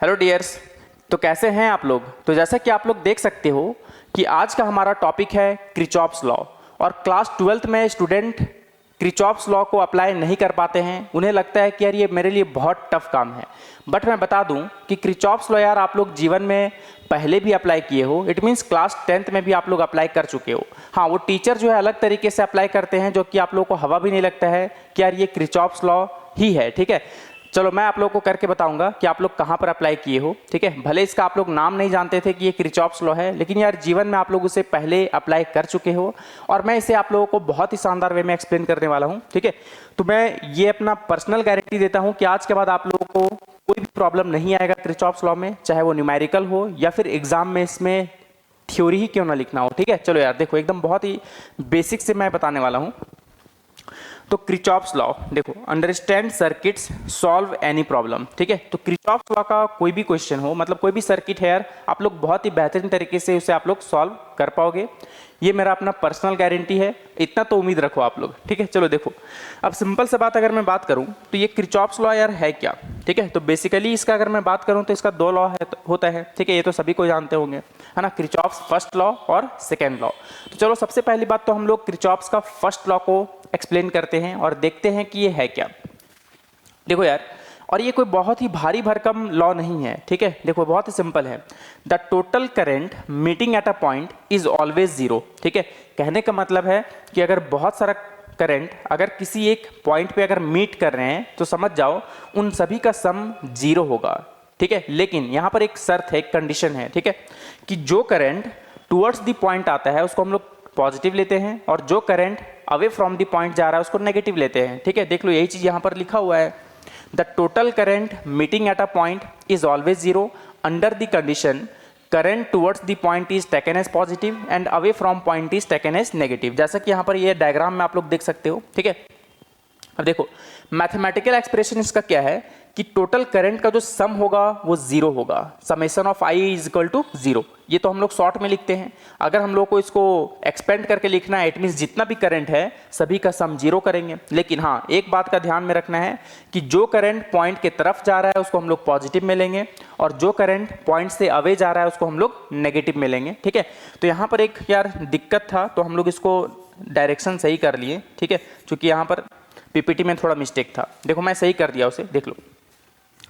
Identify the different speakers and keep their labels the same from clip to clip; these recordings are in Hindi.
Speaker 1: Hello dears. तो कैसे हैं आप लोग। तो जैसा कि आप लोग देख सकते हो कि आज का हमारा टॉपिक है क्रिचॉप्स लॉ। और क्लास 12th में स्टूडेंट क्रिचॉप्स लॉ को अप्लाई नहीं कर पाते हैं। उन्हें लगता है कि यार ये मेरे लिए बहुत टफ काम है। बट मैं बता दूं कि क्रिचॉप्स लॉ यार आप लोग जीवन में पहले भी अप्लाई किए हो। इट मीन्स क्लास 10th में भी आप लोग अप्लाई कर चुके हो। हाँ, वो टीचर जो है अलग तरीके से अप्लाई करते हैं जो कि आप लोगों को हवा भी नहीं लगता है कि यार ये क्रिचॉप्स लॉ ही है। ठीक है, चलो मैं आप लोगों को करके बताऊंगा कि आप लोग कहाँ पर अप्लाई किए हो। ठीक है, भले इसका आप लोग नाम नहीं जानते थे कि ये क्रिचॉप्स लॉ है, लेकिन यार जीवन में आप लोग उसे पहले अप्लाई कर चुके हो और मैं इसे आप लोगों को बहुत ही शानदार वे में एक्सप्लेन करने वाला हूँ। ठीक है, तो मैं ये अपना पर्सनल गारंटी देता हूँ कि आज के बाद आप लोगों को कोई भी प्रॉब्लम नहीं आएगा क्रिचॉप्स लॉ में, चाहे वो न्यूमेरिकल हो या फिर एग्जाम में इसमें थ्योरी ही क्यों ना लिखना हो। ठीक है, चलो यार देखो एकदम बहुत ही बेसिक से मैं बताने वाला हूँ। तो क्रिचॉप्स लॉ देखो, understand circuits solve any problem. ठीक है, तो क्रिचॉप्स लॉ का कोई भी क्वेश्चन हो, मतलब कोई भी सर्किट है यार, आप लोग बहुत ही बेहतरीन तरीके से उसे आप लोग सॉल्व कर पाओगे। ये मेरा अपना पर्सनल गारंटी है, इतना तो उम्मीद रखो आप लोग। ठीक है, चलो देखो अब सिंपल से बात अगर मैं बात करूं तो ये क्रिचॉप्स लॉ यार है क्या। ठीक है, तो बेसिकली इसका अगर मैं बात करूं तो इसका दो लॉ है होता है। ठीक है, ये तो सभी को जानते होंगे, है ना, क्रिचॉप्स फर्स्ट लॉ और सेकेंड लॉ। तो चलो सबसे पहली बात तो हम लोग क्रिचॉप्स का फर्स्ट लॉ को एक्सप्लेन करते हैं और देखते हैं कि ये है क्या। देखो यार, और ये कोई बहुत ही भारी भरकम लॉ नहीं है। ठीक है, देखो बहुत ही सिंपल है। The total current meeting at a point is always zero. ठीक है, कहने का मतलब है कि अगर बहुत सारा करंट अगर किसी एक पॉइंट पे अगर मीट कर रहे हैं तो समझ जाओ उन सभी का सम जीरो होगा। ठीक है, लेकिन यहां पर एक शर्त है, एक कंडीशन है। ठीक है, कि जो करंट टुवर्ड्स द पॉइंट आता है उसको हम लोग पॉजिटिव लेते हैं और जो current away from the point जा रहा है उसको नेगेटिव लेते हैं। ठीक है, देख लो यही चीज यहां पर लिखा हुआ है। The total current meeting at a point is always zero under the condition current towards the point is taken as positive and away from point is taken as negative. जैसा कि यहां पर ये डायग्राम में आप लोग देख सकते हो। ठीक है, अब देखो मैथमेटिकल एक्सप्रेशन इसका क्या है कि टोटल करंट का जो सम होगा वो जीरो होगा। Summation of I is equal to zero. ये तो हम लोग शॉर्ट में लिखते हैं। अगर हम लोग को इसको एक्सपेंड करके लिखना है, इट मीन्स जितना भी करंट है सभी का सम जीरो करेंगे। लेकिन हाँ, एक बात का ध्यान में रखना है कि जो करंट पॉइंट के तरफ जा रहा है उसको हम लोग पॉजिटिव में लेंगे और जो करंट पॉइंट से अवे जा रहा है उसको हम लोग नेगेटिव में लेंगे। ठीक है, तो यहाँ पर एक यार दिक्कत था तो हम लोग इसको डायरेक्शन सही कर लिए। ठीक है, क्योंकि यहाँ पर पीपीटी में थोड़ा मिस्टेक था। देखो मैं सही कर दिया उसे, देख लो।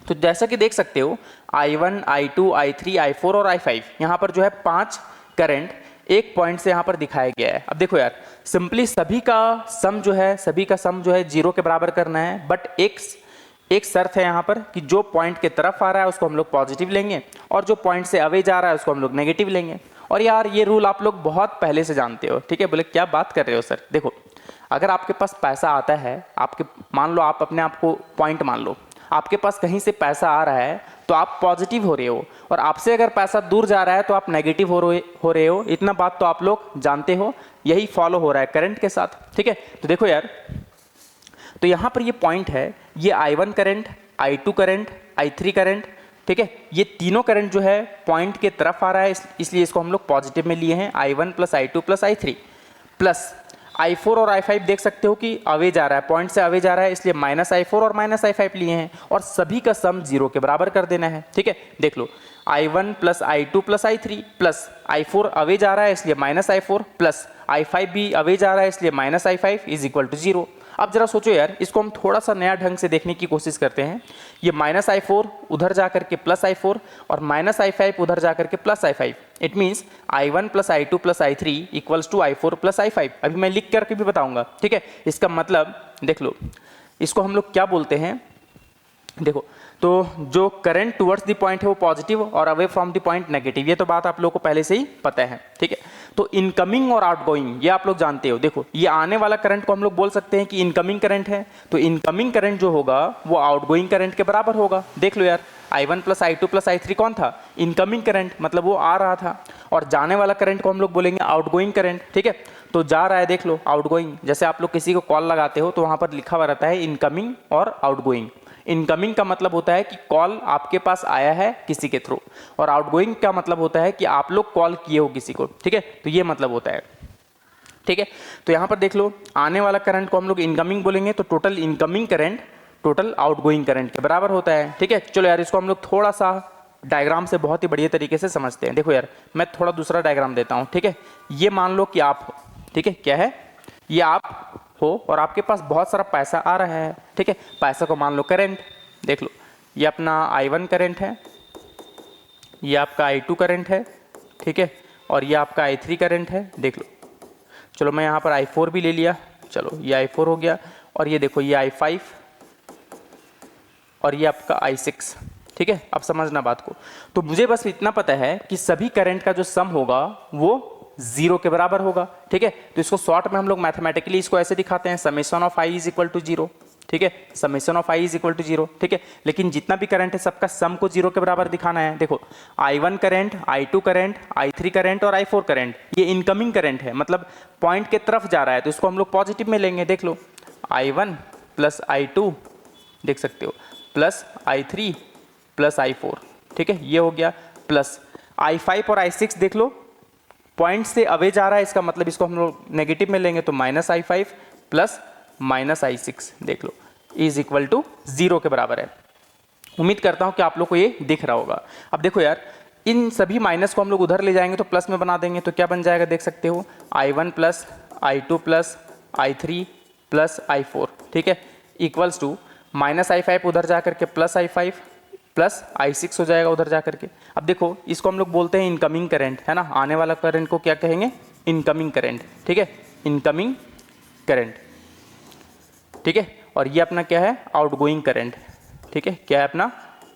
Speaker 1: तो जैसा कि देख सकते हो I1, I2, I3, I4 और I5 यहाँ पर जो है 5 करंट एक पॉइंट से यहाँ पर दिखाया गया है। अब देखो यार, सिंपली सभी का सम जो है जीरो के बराबर करना है। बट एक शर्त है यहाँ पर कि जो पॉइंट के तरफ आ रहा है उसको हम लोग पॉजिटिव लेंगे और जो पॉइंट से अवे जा रहा है उसको हम लोग नेगेटिव लेंगे। और यार ये रूल आप लोग बहुत पहले से जानते हो। ठीक है, बोले क्या बात कर रहे हो सर। देखो अगर आपके पास पैसा आता है, आपके मान लो आप अपने आप को पॉइंट मान लो, आपके पास कहीं से पैसा आ रहा है तो आप पॉजिटिव हो रहे हो और आपसे अगर पैसा दूर जा रहा है तो आप नेगेटिव हो रहे हो। इतना बात तो आप लोग जानते हो, यही फॉलो हो रहा है करंट के साथ। ठीक है, तो देखो यार, तो यहां पर ये पॉइंट है, ये I1 current, I2 current, I3 current. ठीक है, ये तीनों करंट जो है पॉइंट के तरफ आ रहा है, इसलिए इसको हम लोग पॉजिटिव में लिए हैं। I1 plus I2 plus I3 plus I4 और I5 देख सकते हो कि अवे जा रहा है, पॉइंट से अवे जा रहा है, इसलिए माइनस I4 और माइनस I5 लिए हैं और सभी का सम जीरो के बराबर कर देना है। ठीक है, देख लो I1 plus I2 plus I3 plus I4 away जा रहा है इसलिए माइनस I4 प्लस I5 भी अवे जा रहा है इसलिए minus I5 is equal to zero. अब जरा सोचो यार, इसको हम थोड़ा सा नया ढंग से देखने की कोशिश करते हैं। ये माइनस I4 उधर जा करके प्लस I4 और माइनस I5 उधर जा करके plus I5। It means I1 plus I2 plus I3 equals to I4 plus I5। अभी मैं लिख करके भी बताऊंगा। ठीक है, इसका मतलब देख लो, इसको हम लोग क्या बोलते हैं। देखो, तो जो करंट टुवर्ड्स द पॉइंट है वो पॉजिटिव और away from the point negative, ये तो बात आप लोगों को पहले से ही पता है। ठीक है, तो इनकमिंग और आउटगोइंग ये आप लोग जानते हो। देखो ये आने वाला करंट को हम लोग बोल सकते हैं कि इनकमिंग करंट है, तो इनकमिंग करंट जो होगा वो आउटगोइंग करंट के बराबर होगा। देख लो यार, I1 plus I2 plus I3 कौन था, इनकमिंग करंट, मतलब वो आ रहा था। और जाने वाला करंट को हम लोग बोलेंगे आउटगोइंग करंट। ठीक है, तो जा रहा है, देख लो आउटगोइंग। जैसे आप लोग किसी को कॉल लगाते हो तो वहां पर लिखा हुआ रहता है इनकमिंग और आउटगोइंग। इनकमिंग का मतलब होता है कि कॉल आपके पास आया है किसी के थ्रू, और आउटगोइंग का मतलब होता है कि आप लोग कॉल किए हो किसी को। ठीक है, तो ये मतलब होता है। ठीक है, तो यहां पर देख लो, आने वाला करंट को हम लोग इनकमिंग बोलेंगे, तो total incoming current total outgoing current के बराबर होता है। ठीक है, चलो यार इसको हम लोग थोड़ा सा डायग्राम से बहुत ही बढ़िया तरीके से समझते हैं। देखो यार, मैं थोड़ा दूसरा डायग्राम देता हूँ, ठीक है। ये मान लो कि आप हो, ठीक है, क्या है, ये आप हो और आपके पास बहुत सारा पैसा आ रहा है, ठीक है। पैसा को मान लो करंट, देख लो, ये अपना I1 करंट है, ये आपका I2 करंट है, ठीक है, और ये आपका I3 करंट है, देख लो। चलो मैं यहाँ पर I4 भी ले लिया, चलो ये I4 हो गया, और ये देखो ये I5 और ये आपका I6, ठीक है। अब समझना बात को, तो मुझे बस इतना पता है कि सभी करंट का जो सम होगा वो 0 के बराबर होगा, ठीक है। तो इसको शॉर्ट में हम लोग मैथमेटिकली इसको ऐसे दिखाते हैं, summation of I is equal to 0, ठीक है, summation of I is equal to 0, ठीक है। लेकिन जितना भी करंट है सबका सम को 0 के बराबर दिखाना है। देखो I1 current, I2 current, I3 current और I4 करंट, ये इनकमिंग करंट है, मतलब पॉइंट के तरफ जा रहा है, तो इसको हम लोग पॉजिटिव में लेंगे। देख लो I1 प्लस I2, देख सकते हो, प्लस I3 प्लस I4, ठीक है, ये हो गया, प्लस I5 और I6 देख लो पॉइंट से अवे जा रहा है, इसका मतलब इसको हम लोग नेगेटिव में लेंगे, तो minus I5 plus minus I6, देख लो, इज इक्वल टू 0 के बराबर है। उम्मीद करता हूं कि आप लोग को ये दिख रहा होगा। अब देखो यार, इन सभी माइनस को हम लोग उधर ले जाएंगे तो प्लस में बना देंगे, तो क्या बन जाएगा, देख सकते हो, I1 plus I2 plus I3 plus I4, ठीक है, इक्वल्स टू माइनस I5 उधर जा करके प्लस I5 प्लस I6 हो जाएगा उधर जा करके। अब देखो इसको हम लोग बोलते हैं इनकमिंग करंट, है ना, आने वाला करंट को क्या कहेंगे, इनकमिंग करंट, ठीक है, इनकमिंग करंट, ठीक है। और ये अपना क्या है, आउटगोइंग करंट, ठीक है, क्या है अपना,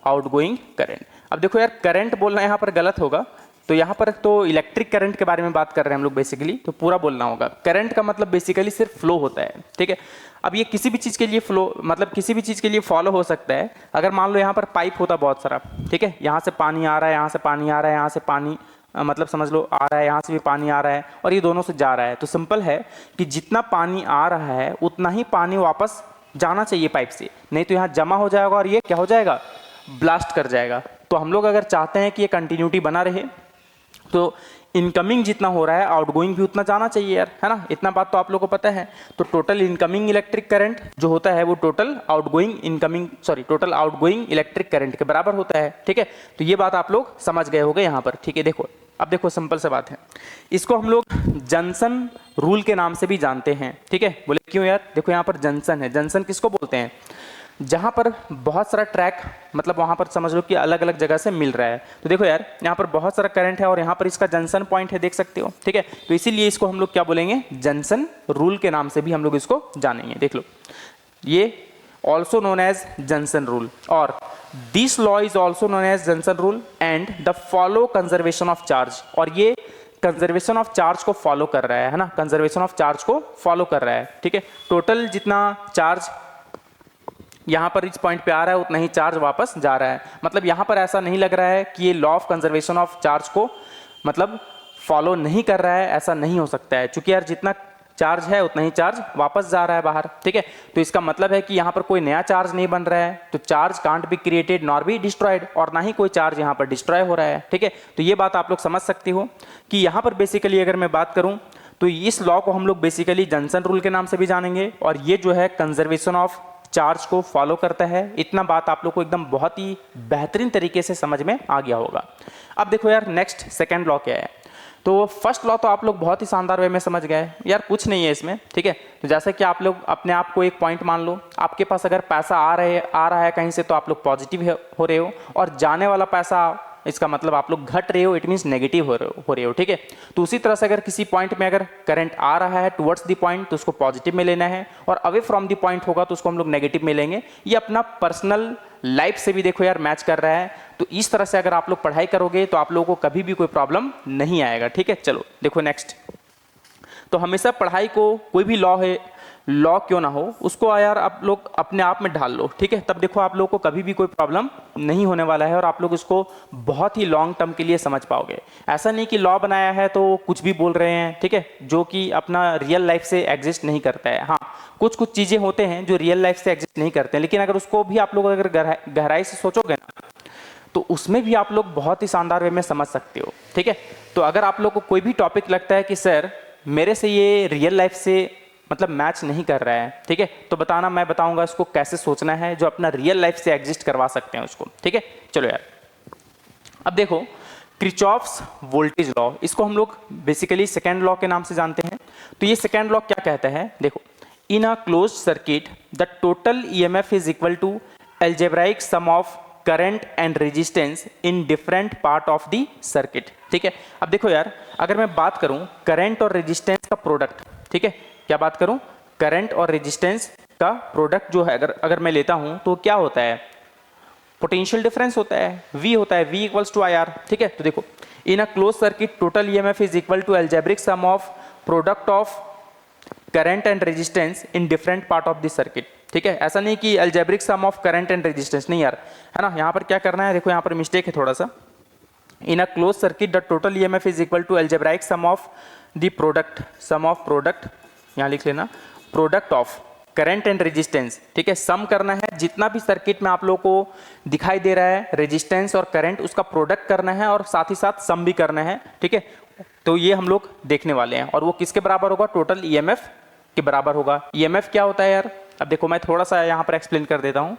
Speaker 1: आउटगोइंग करंट। अब देखो यार, करंट बोलना यहाँ पर गलत होगा, तो यहाँ पर तो इलेक्ट्रिक करंट के बारे में बात कर रहे हैं हम लोग बेसिकली, तो पूरा बोलना होगा। करंट का मतलब बेसिकली सिर्फ फ्लो होता है, ठीक है। अब ये किसी भी चीज़ के लिए फ्लो, मतलब किसी भी चीज़ के लिए फॉलो हो सकता है। अगर मान लो यहाँ पर पाइप होता बहुत सारा, ठीक है, यहाँ से पानी आ रहा है, यहाँ से पानी आ रहा है, यहाँ से पानी मतलब समझ लो आ रहा है, यहाँ से भी पानी आ रहा है और ये दोनों से जा रहा है, तो सिंपल है कि जितना पानी आ रहा है उतना ही पानी वापस जाना चाहिए पाइप से, नहीं तो यहाँ जमा हो जाएगा और ये क्या हो जाएगा, ब्लास्ट कर जाएगा। तो हम लोग अगर चाहते हैं कि ये कंटिन्यूटी बना रहे तो इनकमिंग जितना हो रहा है आउटगोइंग भी उतना जाना चाहिए यार, है ना, इतना बात तो आप लोगों को पता है। तो टोटल इनकमिंग इलेक्ट्रिक करंट जो होता है वो टोटल आउटगोइंग इलेक्ट्रिक करंट के बराबर होता है, ठीक है। तो ये बात आप लोग समझ गए होंगे यहाँ पर, ठीक है। देखो अब देखो सिंपल से बात है, इसको हम लोग जंक्शन रूल के नाम से भी जानते हैं, ठीक है। बोले क्यों यार, देखो यहाँ पर जंक्शन है, जंक्शन किसको बोलते हैं, जहाँ पर बहुत सारा ट्रैक, मतलब वहाँ पर समझ लो कि अलग अलग जगह से मिल रहा है। तो देखो यार, यहाँ पर बहुत सारा करंट है और यहाँ पर इसका जंक्शन पॉइंट है, देख सकते हो, ठीक है। तो इसीलिए इसको हम लोग क्या बोलेंगे, जंक्शन रूल के नाम से भी हम लोग इसको जानेंगे। देख लो, ये also known as junction rule, और this law is also known as junction rule and the follow conservation of charge, और ये कंजर्वेशन ऑफ चार्ज को फॉलो कर रहा है ना, कंजर्वेशन ऑफ चार्ज को फॉलो कर रहा है, ठीक है। टोटल जितना चार्ज यहाँ पर इस पॉइंट पे आ रहा है उतना ही चार्ज वापस जा रहा है। मतलब यहाँ पर ऐसा नहीं लग रहा है कि ये law of conservation of charge को मतलब फॉलो नहीं कर रहा है, ऐसा नहीं हो सकता है, क्योंकि यार जितना चार्ज है उतना ही चार्ज वापस जा रहा है बाहर, ठीक है। तो इसका मतलब है कि यहाँ पर कोई नया चार्ज नहीं बन रहा है, तो charge can't be created nor be destroyed, और ना ही कोई चार्ज यहाँ पर डिस्ट्रॉय हो रहा है, ठीक है। तो ये बात आप लोग समझ सकते हो कि यहाँ पर बेसिकली अगर मैं बात करूँ तो इस लॉ को हम लोग बेसिकली जंक्शन रूल के नाम से भी जानेंगे, और ये जो है कंजर्वेशन ऑफ चार्ज को फॉलो करता है। इतना बात आप लोग को एकदम बहुत ही बेहतरीन तरीके से समझ में आ गया होगा। अब देखो यार, नेक्स्ट सेकंड लॉ क्या है, तो फर्स्ट लॉ तो आप लोग बहुत ही शानदार वे में समझ गए यार, कुछ नहीं है इसमें, ठीक है। तो जैसे कि आप लोग अपने आप को एक पॉइंट मान लो, आपके पास अगर पैसा आ रहा है कहीं से तो आप लोग पॉजिटिव हो रहे हो, और जाने वाला पैसा इसका मतलब आप लोग घट रहे हो, इट मीन्स नेगेटिव हो रहे हो, ठीक है। तो उसी तरह से अगर किसी पॉइंट में अगर करंट आ रहा है टुवर्ड्स द पॉइंट तो उसको पॉजिटिव में लेना है, और अवे फ्रॉम द पॉइंट होगा तो उसको हम लोग नेगेटिव में लेंगे। ये अपना पर्सनल लाइफ से भी देखो यार मैच कर रहा है। तो इस तरह से अगर आप लोग पढ़ाई करोगे तो आप लोगों को कभी भी कोई प्रॉब्लम नहीं आएगा, ठीक है। चलो देखो नेक्स्ट, तो हमेशा पढ़ाई को कोई भी लॉ क्यों ना हो उसको यार आप लोग अपने आप में ढाल लो, ठीक है। तब देखो आप लोग को कभी भी कोई प्रॉब्लम नहीं होने वाला है, और आप लोग इसको बहुत ही लॉन्ग टर्म के लिए समझ पाओगे। ऐसा नहीं कि लॉ बनाया है तो कुछ भी बोल रहे हैं, ठीक है, जो कि अपना रियल लाइफ से एग्जिस्ट नहीं करता है। हाँ, कुछ चीज़ें होते हैं जो रियल लाइफ से एग्जिस्ट नहीं करते हैं, लेकिन अगर उसको भी आप लोग अगर गहराई से सोचोगे ना तो उसमें भी आप लोग बहुत ही शानदार वे में समझ सकते हो, ठीक है। तो अगर आप लोग को कोई भी टॉपिक लगता है कि सर मेरे से ये रियल लाइफ से मतलब मैच नहीं कर रहा है, ठीक है, तो बताना, मैं बताऊंगा इसको कैसे सोचना है जो अपना रियल लाइफ से एग्जिस्ट करवा सकते हैं उसको, ठीक है। चलो यार, अब देखो क्रिचॉफ्स वोल्टेज लॉ, इसको हम लोग बेसिकली सेकेंड लॉ के नाम से जानते हैं। तो ये सेकेंड लॉ क्या कहता है, देखो in a closed circuit the total EMF is equal to algebraic sum of current and resistance in different part of the circuit. ठीक है, अब देखो यार, अगर मैं बात करूं करंट और रेजिस्टेंस का प्रोडक्ट, ठीक है, क्या बात करूं, करंट और रेजिस्टेंस का प्रोडक्ट जो है अगर मैं लेता हूं तो क्या होता है, पोटेंशियल डिफरेंस होता है, V होता है, V इक्वल्स टू IR। ठीक है, तो देखो in a close circuit total EMF is equal to algebraic sum of product of current and resistance in different part of the circuit. ठीक है, ऐसा नहीं कि algebraic sum of current and resistance, नहीं यार, है ना, यहाँ पर क्या करना है, देखो यहाँ पर मिस्टेक है थोड़ा सा। In a close circuit the total EMF is equal to algebraic sum of the product, sum of product, यहाँ लिख लेना, product of current and resistance. ठीक है, सम करना है जितना भी सर्किट में आप लोगों को दिखाई दे रहा है रेजिस्टेंस और करंट, उसका प्रोडक्ट करना है और साथ ही साथ सम भी करना है। ठीक है, तो ये हम लोग देखने वाले हैं और वो किसके बराबर होगा, टोटल ईएमएफ के बराबर होगा। ईएमएफ क्या होता है यार, अब देखो मैं थोड़ा सा यहाँ पर एक्सप्लेन कर देता हूँ।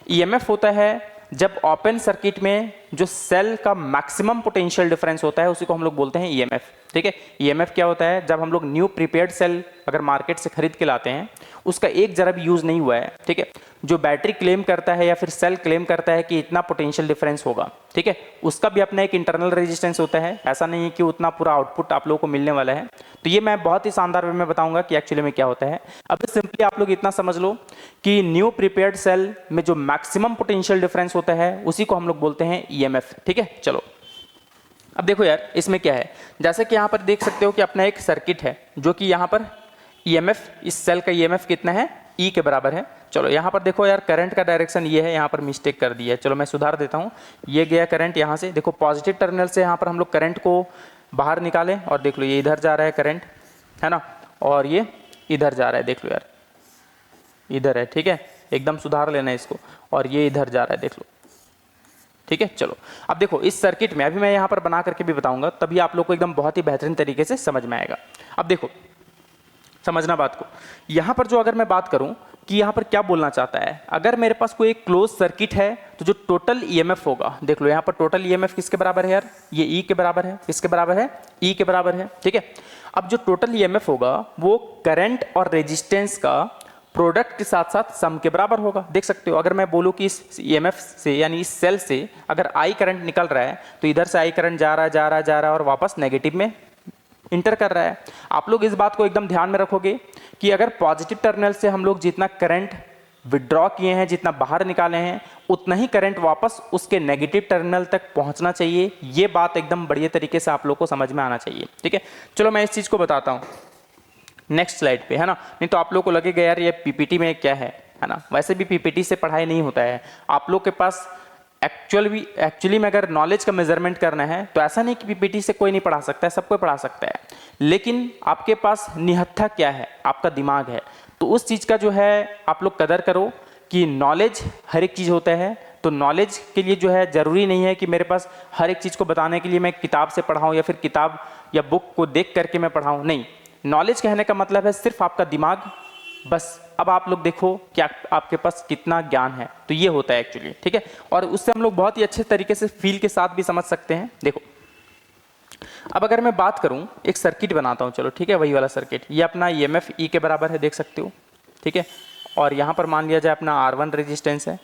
Speaker 1: ईएमएफ होता है जब ओपन सर्किट में जो सेल का मैक्सिमम पोटेंशियल डिफरेंस होता है उसी को हम लोग बोलते हैं ईएमएफ। ठीक है, ईएमएफ क्या होता है, जब हम लोग न्यू प्रीपेयर्ड सेल अगर मार्केट से खरीद के लाते हैं, उसका एक जरा भी यूज नहीं हुआ है, ठीक है, जो बैटरी क्लेम करता है या फिर सेल क्लेम करता है कि इतना पोटेंशियल डिफरेंस होगा, ठीक है, उसका भी अपना एक इंटरनल रेजिस्टेंस होता है। ऐसा नहीं है कि उतना पूरा आउटपुट आप लोगों को मिलने वाला है। तो ये मैं बहुत ही शानदार वे में बताऊंगा कि एक्चुअली में क्या होता है। अब सिंपली आप लोग इतना समझ लो कि न्यू प्रीपेयर्ड सेल में जो मैक्सिमम पोटेंशियल डिफरेंस होता है उसी को हम लोग बोलते हैं ईएमएफ। ठीक है, चलो अब देखो यार इसमें क्या है, जैसे कि यहाँ पर देख सकते हो कि अपना एक सर्किट है जो कि यहाँ पर ईएमएफ, इस सेल का ईएमएफ कितना है, ई के बराबर है। चलो यहाँ पर देखो यार करंट का डायरेक्शन ये है, यहाँ पर मिस्टेक कर दी है, चलो मैं सुधार देता हूँ। ये गया करंट यहाँ से, देखो पॉजिटिव टर्मिनल से यहाँ पर हम लोग करंट को बाहर निकालें और देख लो ये इधर जा रहा है करंट, है ना, और ये इधर जा रहा है, देख लो यार इधर है। ठीक है, एकदम सुधार लेना है इसको, और ये इधर जा रहा है, देख लो। ठीक है, चलो अब देखो इस सर्किट में, अभी मैं यहाँ पर बना करके भी बताऊंगा, तभी आप लोग को एकदम बहुत ही बेहतरीन तरीके से समझ में आएगा। अब देखो समझना बात को, यहाँ पर जो अगर मैं बात करूँ कि यहाँ पर क्या बोलना चाहता है, अगर मेरे पास कोई एक क्लोज सर्किट है तो जो टोटल ईएमएफ होगा, देख लो यहाँ पर टोटल ईएमएफ किसके बराबर है यार, ये ई के बराबर है, किसके बराबर है, ई के बराबर है। ठीक है, अब जो टोटल ईएमएफ होगा वो करंट और रेजिस्टेंस का प्रोडक्ट के साथ साथ सम के बराबर होगा। देख सकते हो अगर मैं बोलूँ कि इस ईएमएफ से यानी इस सेल से अगर आई करंट निकल रहा है तो इधर से आई करंट जा रहा है और वापस नेगेटिव में इंटर कर रहा है। आप लोग इस बात को एकदम ध्यान में रखोगे कि अगर पॉजिटिव टर्मिनल से हम लोग जितना करंट विड्रॉ किए हैं, जितना बाहर निकाले हैं, उतना ही करंट वापस उसके नेगेटिव टर्मिनल तक पहुंचना चाहिए। ये बात एकदम बढ़िया तरीके से आप लोग को समझ में आना चाहिए। ठीक है, चलो मैं इस चीज़ को बताता हूँ नेक्स्ट स्लाइड पे, है ना, नहीं तो आप लोग को लगेगा यार ये पीपीटी में क्या है ना। वैसे भी पीपीटी से पढ़ाई नहीं होता है, आप लोग के पास एक्चुअली में अगर नॉलेज का मेजरमेंट करना है तो ऐसा नहीं कि पीपीटी से कोई नहीं पढ़ा सकता है, सबको पढ़ा सकता है, लेकिन आपके पास निहत्था क्या है, आपका दिमाग है। तो उस चीज़ का जो है आप लोग कदर करो कि नॉलेज हर एक चीज़ होता है। तो नॉलेज के लिए जो है ज़रूरी नहीं है कि मेरे पास हर एक चीज़ को बताने के लिए मैं किताब से पढ़ाऊँ या फिर किताब या बुक को देख करके मैं पढ़ाऊँ, नहीं। नॉलेज कहने का मतलब है सिर्फ आपका दिमाग, बस। अब आप लोग देखो कि आपके पास कितना ज्ञान है, तो ये होता है एक्चुअली। ठीक है, और उससे हम लोग बहुत ही अच्छे तरीके से फील के साथ भी समझ सकते हैं। देखो अब अगर मैं बात करूं, एक सर्किट बनाता हूं, चलो ठीक है, वही वाला सर्किट, ये अपना ईएमएफ ई के बराबर है, देख सकते हो। ठीक है, और यहाँ पर मान लिया जाए अपना R1 रेजिस्टेंस है,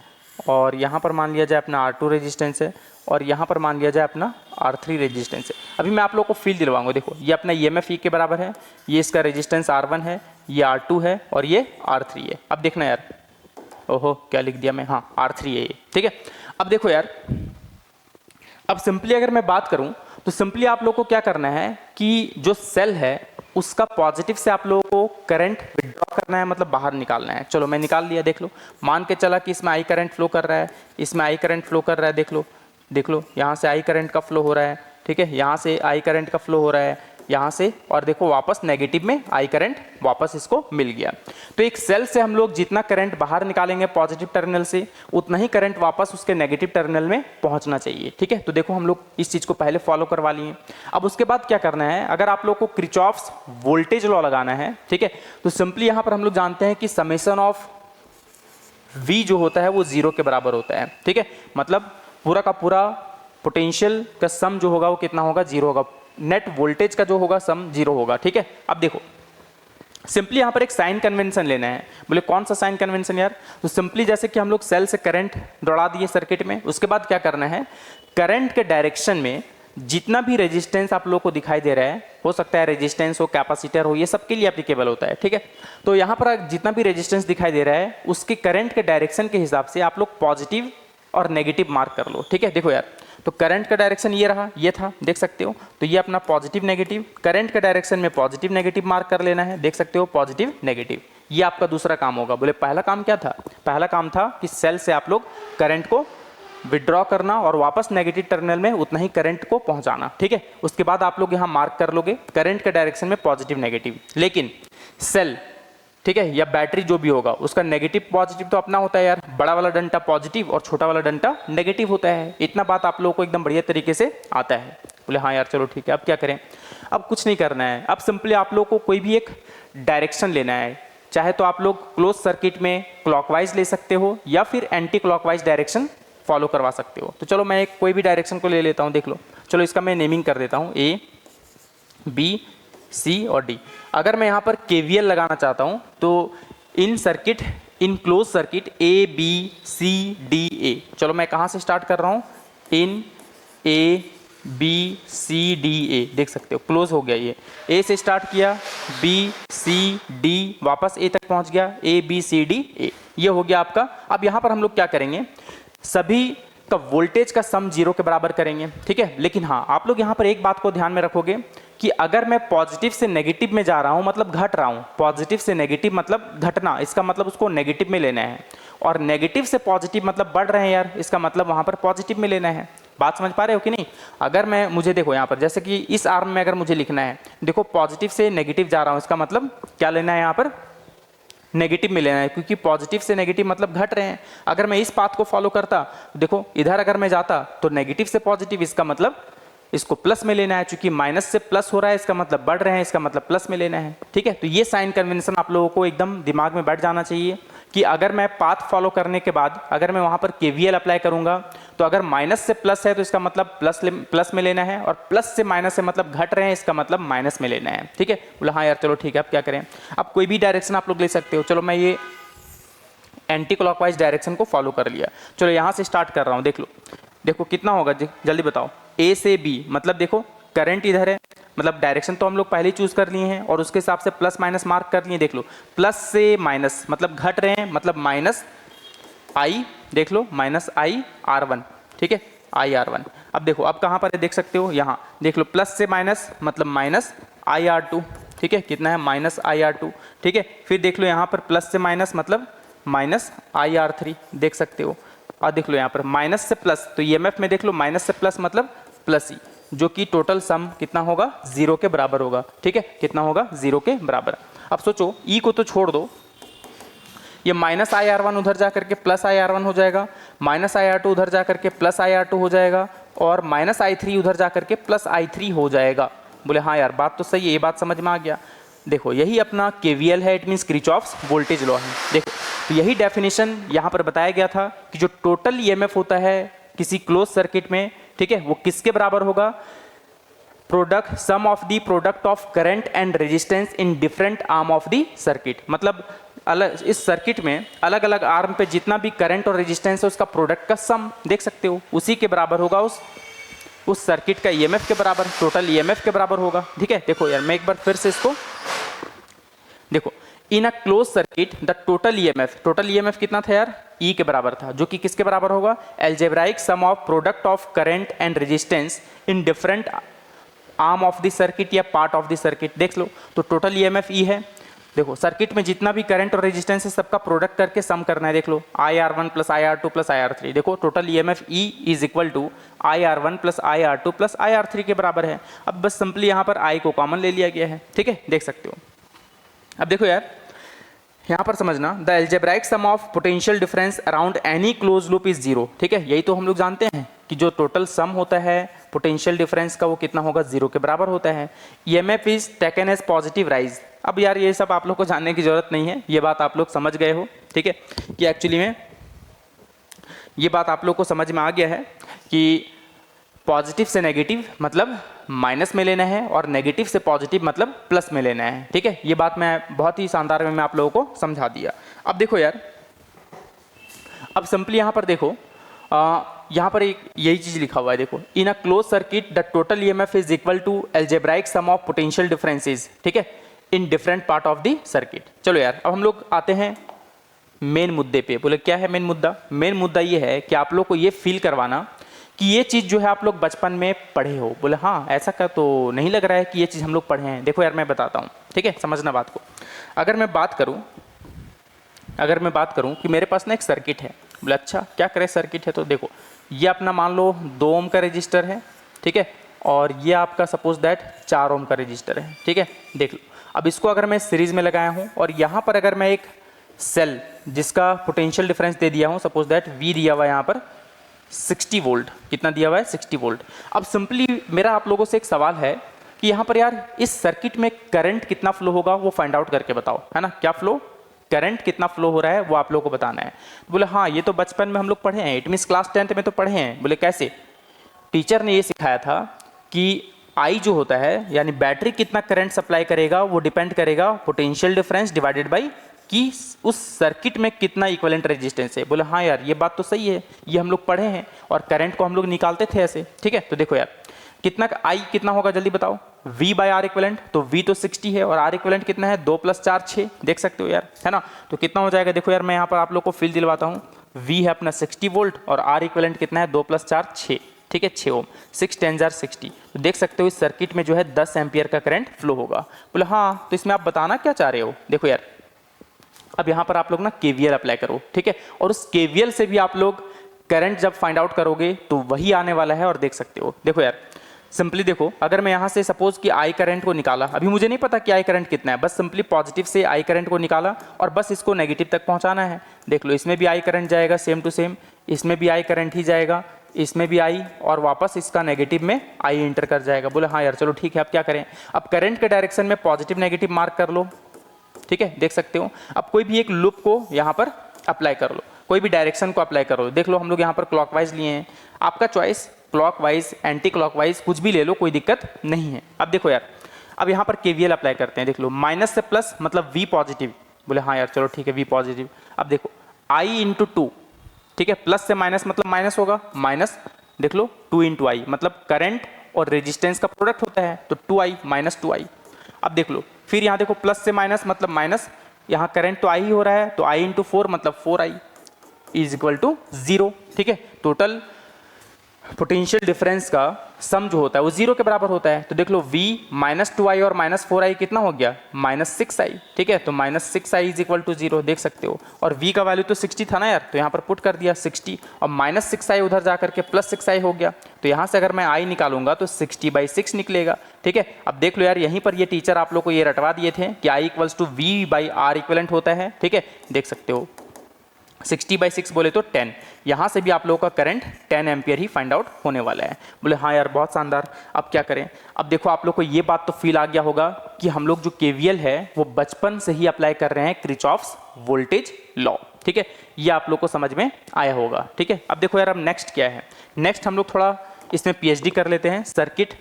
Speaker 1: और यहाँ पर मान लिया जाए अपना R2 रेजिस्टेंस है, और यहाँ पर मान लिया जाए अपना R3 रेजिस्टेंस है। अभी मैं आप लोग को फील दिलवाऊंगा। देखो ये अपना ईएमएफ ई के बराबर है, ये इसका रेजिस्टेंस R1 है, ये R2 है और ये R3 है। अब देखना यार, ओहो क्या लिख दिया मैं, हाँ R3 है ये। ठीक है, अब देखो यार, अब सिंपली अगर मैं बात करूं तो सिंपली आप लोग को क्या करना है कि जो सेल है उसका पॉजिटिव से आप लोगों को करंट विड्रॉ करना है, मतलब बाहर निकालना है। चलो मैं निकाल लिया, देख लो, मान के चला कि इसमें आई करंट फ्लो कर रहा है, इसमें आई करंट फ्लो कर रहा है, देख लो यहाँ से आई करंट का फ्लो हो रहा है। ठीक है, यहाँ से आई करंट का फ्लो हो रहा है, यहाँ से, और देखो वापस नेगेटिव में आई करंट वापस इसको मिल गया। तो एक सेल से हम लोग जितना करंट बाहर निकालेंगे पॉजिटिव टर्मिनल से, उतना ही करंट वापस उसके नेगेटिव टर्मिनल में पहुंचना चाहिए। ठीक है, तो देखो हम लोग इस चीज़ को पहले फॉलो करवा लिए। अब उसके बाद क्या करना है, अगर आप लोग को किरचॉफ्स वोल्टेज लॉ लगाना है, ठीक है, तो सिंपली यहाँ पर हम लोग जानते हैं कि समेशन ऑफ V जो होता है वो 0 के बराबर होता है। ठीक है, मतलब पूरा का पूरा पोटेंशियल का सम जो होगा वो कितना होगा, जीरो होगा। नेट वोल्टेज का जो होगा सम जीरो होगा। ठीक है, अब देखो सिंपली यहाँ पर एक साइन कन्वेंशन लेना है। बोले कौन सा साइन कन्वेंशन यार? तो सिंपली जैसे कि हम लोग सेल से करंट दौड़ा दिए सर्किट में, उसके बाद क्या करना है, करंट के डायरेक्शन में जितना भी रेजिस्टेंस आप लोगों को दिखाई दे रहा है, हो सकता है रेजिस्टेंस हो, कैपेसिटर हो, ये सबके लिए एप्लीकेबल होता है। ठीक है, तो यहाँ पर जितना भी रेजिस्टेंस दिखाई दे रहा है उसके करंट के डायरेक्शन के हिसाब से आप लोग पॉजिटिव और नेगेटिव मार्क कर लो। ठीक है, देखो यार, तो करंट का डायरेक्शन ये रहा, ये था, देख सकते हो, तो ये अपना पॉजिटिव नेगेटिव, करंट के डायरेक्शन में पॉजिटिव नेगेटिव मार्क कर लेना है, देख सकते हो, पॉजिटिव नेगेटिव। ये आपका दूसरा काम होगा। बोले पहला काम क्या था? पहला काम था कि सेल से आप लोग करंट को विड्रॉ करना और वापस नेगेटिव टर्मिनल में उतना ही करंट को पहुंचाना। ठीक है, उसके बाद आप लोग यहाँ मार्क कर लोगे करंट के डायरेक्शन में पॉजिटिव नेगेटिव। लेकिन सेल, ठीक है, या बैटरी जो भी होगा उसका नेगेटिव पॉजिटिव तो अपना होता है यार, बड़ा वाला डंटा पॉजिटिव और छोटा वाला डंटा नेगेटिव होता है। इतना बात आप लोगों को एकदम बढ़िया तरीके से आता है। बोले हाँ यार चलो ठीक है, अब क्या करें? अब कुछ नहीं करना है, अब सिंपली आप लोगों को कोई भी एक डायरेक्शन लेना है। चाहे तो आप लोग क्लोज सर्किट में क्लॉकवाइज ले सकते हो या फिर एंटी क्लॉकवाइज डायरेक्शन फॉलो करवा सकते हो। तो चलो मैं एक कोई भी डायरेक्शन को ले लेता हूँ, देख लो। चलो इसका मैं नेमिंग कर देता हूँ ए, बी, सी और डी। अगर मैं यहाँ पर KVL लगाना चाहता हूँ तो in circuit, in close circuit A B C D A. चलो मैं कहाँ से स्टार्ट कर रहा हूँ? इन ए बी सी डी ए, देख सकते हो क्लोज हो गया। ये ए से स्टार्ट किया, बी सी डी, वापस ए तक पहुँच गया, ए बी सी डी ए, ये हो गया आपका। अब यहाँ पर हम लोग क्या करेंगे, सभी का वोल्टेज का सम जीरो के बराबर करेंगे। ठीक है, लेकिन हाँ आप लोग यहाँ पर एक बात को ध्यान में रखोगे कि अगर मैं पॉजिटिव से नेगेटिव में जा रहा हूँ मतलब घट रहा हूँ, पॉजिटिव से नेगेटिव मतलब घटना, इसका मतलब उसको नेगेटिव में लेना है, और नेगेटिव से पॉजिटिव मतलब बढ़ रहे हैं यार, इसका मतलब वहाँ पर पॉजिटिव में लेना है। बात समझ पा रहे हो कि नहीं? अगर मैं, मुझे देखो यहाँ पर जैसे कि इस आर्म में अगर मुझे लिखना है, देखो पॉजिटिव से नेगेटिव जा रहा हूँ, इसका मतलब क्या लेना है यहाँ पर? नेगेटिव में लेना है, क्योंकि पॉजिटिव से नेगेटिव मतलब घट रहे हैं। अगर मैं इस पाथ को फॉलो करता, देखो इधर अगर मैं जाता तो नेगेटिव से पॉजिटिव, इसका मतलब इसको प्लस में लेना है, क्योंकि माइनस से प्लस हो रहा है, इसका मतलब बढ़ रहे हैं, इसका मतलब प्लस में लेना है। ठीक है, तो ये साइन कन्वेंशन आप लोगों को एकदम दिमाग में बैठ जाना चाहिए कि अगर मैं पाथ फॉलो करने के बाद अगर मैं वहां पर KVL अप्लाई करूंगा तो अगर माइनस से प्लस है तो इसका मतलब प्लस में लेना है, और प्लस से माइनस से मतलब घट रहे हैं, इसका मतलब माइनस में लेना है। ठीक है, बोला हाँ यार चलो ठीक है, अब क्या करें? अब कोई भी डायरेक्शन आप लोग ले सकते हो। चलो मैं ये एंटी क्लॉकवाइज डायरेक्शन को फॉलो कर लिया। चलो यहाँ से स्टार्ट कर रहा हूँ, देख लो, देखो कितना होगा जल्दी बताओ। ए से बी मतलब देखो करंट इधर है, मतलब डायरेक्शन तो हम लोग पहले ही चूज कर लिए हैं और उसके हिसाब से प्लस माइनस मार्क कर लिए। देख लो प्लस से माइनस मतलब घट रहे हैं, मतलब माइनस आई, देख लो माइनस आई R1। ठीक है, आई R1। अब देखो अब कहाँ पर है, देख सकते हो यहाँ, देख लो प्लस से माइनस मतलब माइनस आई R2। ठीक है, कितना है? माइनस आई R2। ठीक है, फिर देख लो यहाँ पर प्लस से माइनस मतलब माइनस आई R3, देख सकते हो। और देख लो यहाँ पर माइनस से प्लस, तो EMF में देख लो माइनस से प्लस मतलब प्लस ही, जो कि टोटल सम कितना होगा? जीरो के बराबर होगा। ठीक है, कितना होगा? जीरो के बराबर। अब सोचो ई को तो छोड़ दो, ये माइनस आई R1 उधर जा करके प्लस आई R1 हो जाएगा, माइनस आई R2 उधर जा करके प्लस आई R2 हो जाएगा, और माइनस I3 उधर जा करके प्लस I3 हो जाएगा। बोले हाँ यार बात तो सही है, ये बात समझ में आ गया। देखो यही अपना KVL है, it means Kirchhoff's voltage law है। देखो तो यही डेफिनेशन यहाँ पर बताया गया था कि जो टोटल EMF होता है किसी क्लोज सर्किट में, ठीक है, वो किसके बराबर होगा? Product, sum of the product of current and resistance in different arm of the circuit. मतलब अलग, इस सर्किट में अलग अलग आर्म पे जितना भी करंट और रेजिस्टेंस है उसका प्रोडक्ट का सम, देख सकते हो, उसी के बराबर होगा, उस सर्किट का EMF के बराबर, टोटल EMF के बराबर होगा। ठीक है, देखो यार मैं एक बार फिर से इसको देखो, in a close circuit the total EMF कितना था यार? E के बराबर था, जो कि किसके बराबर होगा? Algebraic sum of product of current and resistance in different arm of the circuit या पार्ट ऑफ द सर्किट। देख लो तो टोटल EMF E है। देखो सर्किट में जितना भी करंट और रेजिस्टेंस है सबका प्रोडक्ट करके सम करना है। देख लो IR1 plus IR2 plus IR3, देखो total EMF E is equal to IR1 plus IR2 plus IR3 के बराबर है। अब बस सिंपली यहाँ पर I को कॉमन ले लिया गया है। ठीक है, देख सकते हो। अब देखो यार यहाँ पर समझना, the algebraic sum of potential difference around any close loop is zero. ठीक है, यही तो हम लोग जानते हैं कि जो टोटल सम होता है पोटेंशियल डिफरेंस का वो कितना होगा? जीरो के बराबर होता है। EMF is taken as positive rise. अब यार ये सब आप लोग को जानने की जरूरत नहीं है, ये बात आप लोग समझ गए हो। ठीक है, कि एक्चुअली में ये बात आप लोग को समझ में आ गया है कि पॉजिटिव से नेगेटिव मतलब माइनस में लेना है और नेगेटिव से पॉजिटिव मतलब प्लस में लेना है। ठीक है, ये बात मैं बहुत ही शानदार में मैं आप लोगों को समझा दिया। अब देखो यार, अब सिंपली यहाँ पर देखो, यहाँ पर एक यही चीज लिखा हुआ है, देखो, in a close circuit the total EMF is equal to algebraic sum of potential differences, ठीक है, in different part of the circuit. चलो यार, अब हम लोग आते हैं मेन मुद्दे पे। बोले क्या है मेन मुद्दा? मेन मुद्दा ये है कि आप लोग को ये फील करवाना कि ये चीज़ जो है आप लोग बचपन में पढ़े हो। बोले हाँ, ऐसा का तो नहीं लग रहा है कि ये चीज़ हम लोग पढ़े हैं। देखो यार, मैं बताता हूँ, ठीक है, समझना बात को। अगर मैं बात करूँ कि मेरे पास ना एक सर्किट है। बोले अच्छा, क्या करे सर्किट है? तो देखो, ये अपना मान लो 2 ओम का रजिस्टर है, ठीक है, और ये आपका सपोज दैट 4 ओम का रजिस्टर है, ठीक है। देख लो, अब इसको अगर मैं सीरीज में लगाया हूँ और यहाँ पर अगर मैं एक सेल जिसका पोटेंशियल डिफरेंस दे दिया हूँ, सपोज दैट वी दिया हुआ है यहाँ पर 60 वोल्ट, कितना दिया हुआ है? 60 वोल्ट। अब सिंपली मेरा आप लोगों से एक सवाल है कि यहाँ पर यार इस सर्किट में करंट कितना फ्लो होगा वो फाइंड आउट करके बताओ, है ना। क्या फ्लो, करंट कितना फ्लो हो रहा है वो आप लोगों को बताना है। तो बोले हाँ, ये तो बचपन में हम लोग पढ़े हैं, इट मीन्स क्लास 10th में तो पढ़े हैं। बोले कैसे? टीचर ने ये सिखाया था कि आई जो होता है यानी बैटरी कितना करंट सप्लाई करेगा वो डिपेंड करेगा पोटेंशियल डिफरेंस डिवाइडेड बाई कि उस सर्किट में कितना इक्विवेलेंट रेजिस्टेंस है। बोले हाँ यार, ये बात तो सही है, ये हम लोग पढ़े हैं और करंट को हम लोग निकालते थे ऐसे, ठीक है। तो देखो यार, कितना आई कितना होगा जल्दी बताओ? V बाई आर इक्विवेलेंट, तो V तो 60 है और R इक्विवेलेंट कितना है? 2 + 4 6, देख सकते हो यार, है ना। तो कितना हो जाएगा? देखो यार, मैं यहाँ पर आप लोग को फील दिलवाता हूँ। V है अपना 60 वोल्ट और R इक्विवेलेंट कितना है? 2 + 4 6, ठीक है, 6 ओम, 6 × 10 = 60। तो देख सकते हो इस सर्किट में जो है 10 एम्पियर का करंट फ्लो होगा। बोले हाँ, तो इसमें आप बताना क्या चाह रहे हो? देखो यार, अब यहाँ पर आप लोग ना KVL अप्लाई करो, ठीक है, और उस KVL से भी आप लोग करंट जब फाइंड आउट करोगे तो वही आने वाला है। और देख सकते हो, देखो यार, सिंपली देखो, अगर मैं यहाँ से सपोज कि आई करंट को निकाला, अभी मुझे नहीं पता कि आई करंट कितना है, बस सिंपली पॉजिटिव से आई करंट को निकाला और बस इसको नेगेटिव तक पहुँचाना है। देख लो, इसमें भी आई करंट जाएगा सेम टू सेम, इसमें भी आई करंट ही जाएगा, इसमें भी आई, और वापस इसका नेगेटिव में आई इंटर कर जाएगा। बोले हाँ यार, चलो ठीक है, अब क्या करें? अब करंट के डायरेक्शन में पॉजिटिव नेगेटिव मार्क कर लो, ठीक है, देख सकते हो। अब कोई भी एक लूप को यहाँ पर अप्लाई कर लो, कोई भी डायरेक्शन को अप्लाई करो। देख लो, हम लोग यहाँ पर क्लॉकवाइज लिए हैं, आपका चॉइस क्लॉकवाइज, एंटी क्लॉकवाइज, कुछ भी ले लो, कोई दिक्कत नहीं है। अब देखो यार, अब यहाँ पर KVL अप्लाई करते हैं। देख लो, माइनस से प्लस मतलब V पॉजिटिव। बोले हाँ यार, चलो ठीक है, V पॉजिटिव। अब देखो I × 2, ठीक है, प्लस से माइनस मतलब माइनस होगा, माइनस, देख लो 2 × I मतलब करंट और रेजिस्टेंस का प्रोडक्ट होता है, तो 2I - 2I। अब देख लो, फिर यहाँ देखो प्लस से माइनस मतलब माइनस, यहाँ करंट तो I ही हो रहा है, तो I × 4 मतलब 4I = 0, ठीक है। टोटल पोटेंशियल डिफरेंस का सम जो होता है वो 0 के बराबर होता है। तो देख लो, V - 2I और -4I कितना हो गया? -6I, ठीक है। तो -6I = 0, देख सकते हो। और V का वैल्यू तो 60 था ना यार, तो यहाँ पर पुट कर दिया 60, और -6I उधर जा करके +6I हो गया। तो यहाँ से अगर मैं I निकालूंगा तो 60/6 निकलेगा, ठीक है। अब देख लो यार, यहीं पर ये टीचर आप लोग को ये रटवा दिए थे कि I = V/R इक्विवेलेंट होता है, ठीक है, देख सकते हो। 60/6 बोले तो 10, यहाँ से भी आप लोगों का करंट 10 एम्पियर ही फाइंड आउट होने वाला है। बोले हाँ यार, बहुत शानदार। अब क्या करें? अब देखो, आप लोग को ये बात तो फील आ गया होगा कि हम लोग जो KVL है वो बचपन से ही अप्लाई कर रहे हैं, किरचॉफ्स वोल्टेज लॉ, ठीक है, ये आप लोग को समझ में आया होगा, ठीक है। अब देखो यार, अब नेक्स्ट क्या है? नेक्स्ट हम लोग थोड़ा इसमें PhD कर लेते हैं, सर्किट,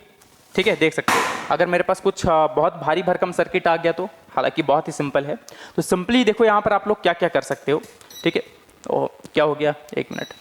Speaker 1: ठीक है। देख सकते हो, अगर मेरे पास कुछ बहुत भारी भरकम सर्किट आ गया तो, हालांकि बहुत ही सिंपल है, तो सिंपली देखो यहाँ पर आप लोग क्या क्या कर सकते हो, ठीक है। तो क्या हो गया? 1 मिनट,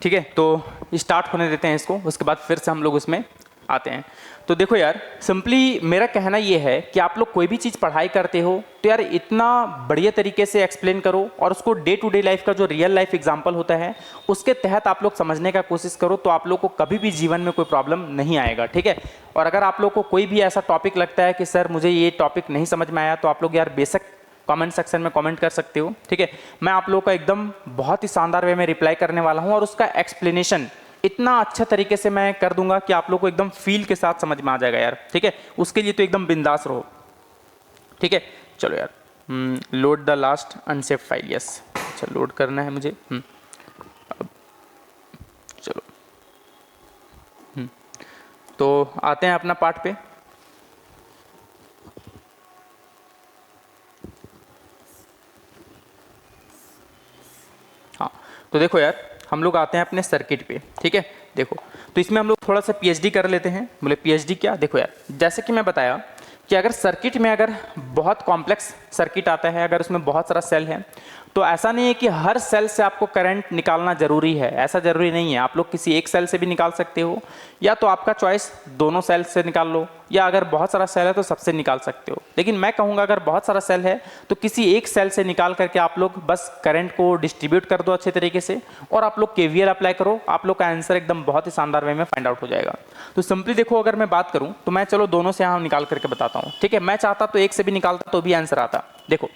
Speaker 1: ठीक है। तो स्टार्ट होने देते हैं इसको, उसके बाद फिर से हम लोग उसमें आते हैं। तो देखो यार, सिंपली मेरा कहना ये है कि आप लोग कोई भी चीज़ पढ़ाई करते हो तो यार इतना बढ़िया तरीके से एक्सप्लेन करो और उसको डे टू डे लाइफ का जो रियल लाइफ एग्जांपल होता है उसके तहत आप लोग समझने का कोशिश करो, तो आप लोग को कभी भी जीवन में कोई प्रॉब्लम नहीं आएगा, ठीक है। और अगर आप लोग को कोई भी ऐसा टॉपिक लगता है कि सर मुझे ये टॉपिक नहीं समझ में आया, तो आप लोग यार बेशक कमेंट सेक्शन में कमेंट कर सकते हो, ठीक है। मैं आप लोगों का एकदम बहुत ही शानदार वे में रिप्लाई करने वाला हूँ और उसका एक्सप्लेनेशन इतना अच्छा तरीके से मैं कर दूंगा कि आप लोग को एकदम फील के साथ समझ में आ जाएगा यार, ठीक है। उसके लिए तो एकदम बिंदास रहो, ठीक है। चलो यार, load the last unsave file, yes, अच्छा लोड करना है मुझे। अब चलो, तो आते हैं अपना पार्ट पे। हाँ, तो देखो यार, हम लोग आते हैं अपने सर्किट पे, ठीक है। देखो, तो इसमें हम लोग थोड़ा सा पीएचडी कर लेते हैं। बोले पीएचडी क्या? देखो यार, जैसे कि मैं बताया कि अगर सर्किट में अगर बहुत कॉम्प्लेक्स सर्किट आता है, अगर उसमें बहुत सारा सेल है, तो ऐसा नहीं है कि हर सेल से आपको करंट निकालना जरूरी है, ऐसा जरूरी नहीं है। आप लोग किसी एक सेल से भी निकाल सकते हो, या तो आपका चॉइस दोनों सेल से निकाल लो, या अगर बहुत सारा सेल है तो सबसे निकाल सकते हो। लेकिन मैं कहूँगा अगर बहुत सारा सेल है तो किसी एक सेल से निकाल करके आप लोग बस करंट को डिस्ट्रीब्यूट कर दो अच्छे तरीके से, और आप लोग केवीएल अप्लाई करो, आप लोग का आंसर एकदम बहुत ही शानदार वे में फाइंड आउट हो जाएगा। तो सिंपली देखो, अगर मैं बात करूँ तो मैं चलो दोनों से यहाँ निकाल करके बताता हूँ, ठीक है। मैं चाहता तो एक से भी निकालता तो भी आंसर आता। देखो,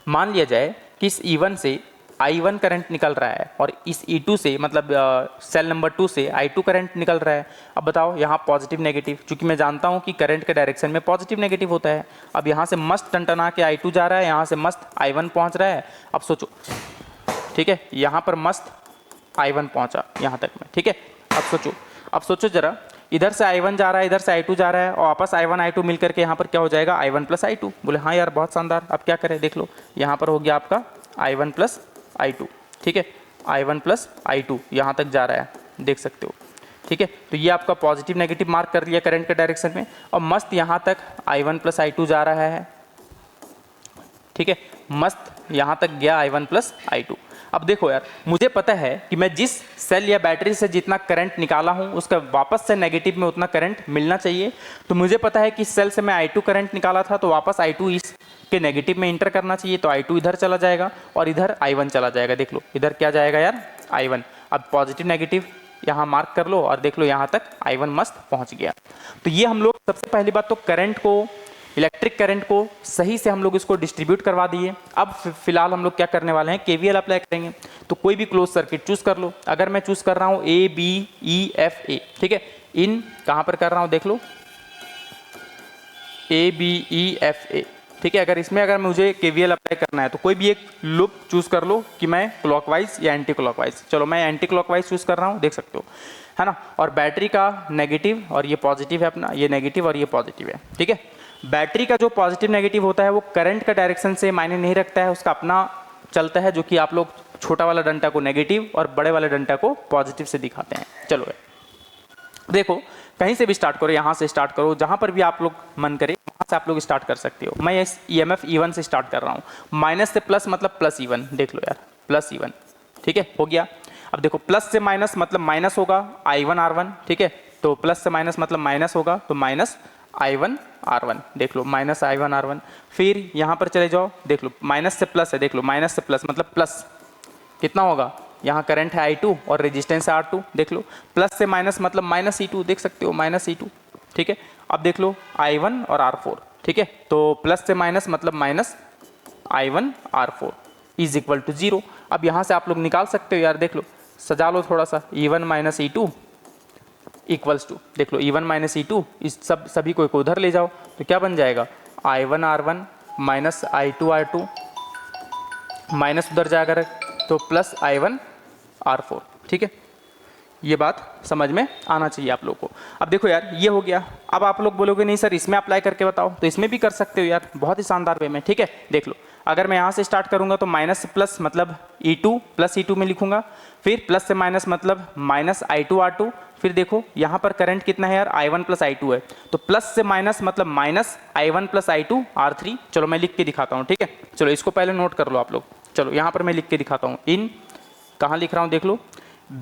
Speaker 1: मान लिया जाए कि इस E1 से I1 करंट निकल रहा है, और इस E2 से मतलब सेल नंबर 2 से I2 करंट निकल रहा है। अब बताओ यहाँ पॉजिटिव नेगेटिव, क्योंकि मैं जानता हूँ कि करंट के डायरेक्शन में पॉजिटिव नेगेटिव होता है। अब यहाँ से मस्त टनटना के I2 जा रहा है, यहाँ से मस्त I1 पहुँच रहा है। अब सोचो, ठीक है, यहाँ पर मस्त I1 पहुँचा यहाँ तक में, ठीक है। अब सोचो जरा, इधर से I1 जा रहा है, इधर से I2 जा रहा है, और वापस I1 I2 मिल करके यहाँ पर क्या हो जाएगा? I1 plus I2। बोले हाँ यार, बहुत शानदार। अब क्या करें? देख लो, यहाँ पर हो गया आपका I1 प्लस I2, ठीक है। I1 प्लस I2 यहाँ तक जा रहा है, देख सकते हो, ठीक है। तो ये आपका पॉजिटिव नेगेटिव मार्क कर लिया करंट के डायरेक्शन में, और मस्त यहाँ तक I1 प्लस I2 जा रहा है, ठीक है। मस्त यहाँ तक गया I1 प्लस I2। अब देखो यार, मुझे पता है कि मैं जिस सेल या बैटरी से जितना करंट निकाला हूँ उसका वापस से नेगेटिव में उतना करंट मिलना चाहिए। तो मुझे पता है कि इस सेल से मैं I2 करंट निकाला था, तो वापस I2 इस के नेगेटिव में इंटर करना चाहिए। तो I2 इधर चला जाएगा और इधर I1 चला जाएगा। देख लो, इधर क्या जाएगा यार? I1। अब पॉजिटिव नेगेटिव यहाँ मार्क कर लो, और देख लो यहाँ तक I1 मस्त पहुँच गया। तो ये हम लोग सबसे पहली बात तो करंट को, इलेक्ट्रिक करंट को सही से हम लोग इसको डिस्ट्रीब्यूट करवा दिए। अब फिलहाल हम लोग क्या करने वाले हैं? केवीएल अप्लाई करेंगे। तो कोई भी क्लोज सर्किट चूज कर लो। अगर मैं चूज कर रहा हूँ ABEFA, ठीक है, इन कहाँ पर कर रहा हूँ? देख लो, ABEFA, ठीक है। अगर मुझे केवीएल अप्लाई करना है तो कोई भी एक लूप चूज कर लो कि मैं क्लॉकवाइज या एंटी क्लॉकवाइज। चलो मैं एंटी क्लॉकवाइज चूज कर रहा हूँ, देख सकते हो, है ना। और बैटरी का नेगेटिव और ये पॉजिटिव है अपना, ये नेगेटिव और ये पॉजिटिव है, ठीक है। बैटरी का जो पॉजिटिव नेगेटिव होता है वो करंट का डायरेक्शन से मायने नहीं रखता है, उसका अपना चलता है, जो कि आप लोग छोटा वाला डंडा को नेगेटिव और बड़े वाले डंडा को पॉजिटिव से दिखाते हैं। चलो देखो, कहीं से भी स्टार्ट करो, यहाँ से स्टार्ट करो, जहाँ पर भी आप लोग मन करे वहाँ से आप लोग स्टार्ट कर सकते हो। मैं इस EMF E1 से स्टार्ट कर रहा हूँ। माइनस से प्लस मतलब प्लस E1, देख लो यार, प्लस E1, ठीक है, हो गया। अब देखो, प्लस से माइनस मतलब माइनस होगा I1 R1, ठीक है। तो प्लस से माइनस मतलब माइनस होगा, तो माइनस I1 R1, देख लो, माइनस I1 R1। फिर यहाँ पर चले जाओ, देख लो, माइनस से प्लस है, देख लो, माइनस से प्लस मतलब प्लस कितना होगा? यहाँ करंट है I2 और रेजिस्टेंस है R2, देख लो। प्लस से माइनस मतलब माइनस E2, देख सकते हो, माइनस E2, ठीक है। अब देख लो I1 और R4, ठीक है। तो प्लस से माइनस मतलब minus I1 R4 is equal to 0। अब यहाँ से आप लोग निकाल सकते हो यार, देख लो, सजा लो थोड़ा सा, E1 minus E2 equals to, देख लो, E1 माइनस E2, इस सभी को उधर ले जाओ तो क्या बन जाएगा? I1 R1 minus I2 R2, minus उधर जाकर तो प्लस I1 R4, ठीक है। ये बात समझ में आना चाहिए आप लोगों को। अब देखो यार, ये हो गया। अब आप लोग बोलोगे नहीं सर इसमें अप्लाई करके बताओ, तो इसमें भी कर सकते हो यार, बहुत ही शानदार वे में, ठीक है। देख लो, अगर मैं यहाँ से स्टार्ट करूँगा तो माइनस से प्लस मतलब E2 प्लस E2 में लिखूंगा, फिर प्लस से माइनस मतलब माइनस I2 R2। फिर देखो यहाँ पर करंट कितना है यार? I1 प्लस I2 है, तो प्लस से माइनस मतलब minus I1 plus I2 R3। चलो मैं लिख के दिखाता हूँ, ठीक है। चलो इसको पहले नोट कर लो आप लोग। चलो यहाँ पर मैं लिख के दिखाता हूँ, इन कहाँ लिख रहा हूँ? देख लो,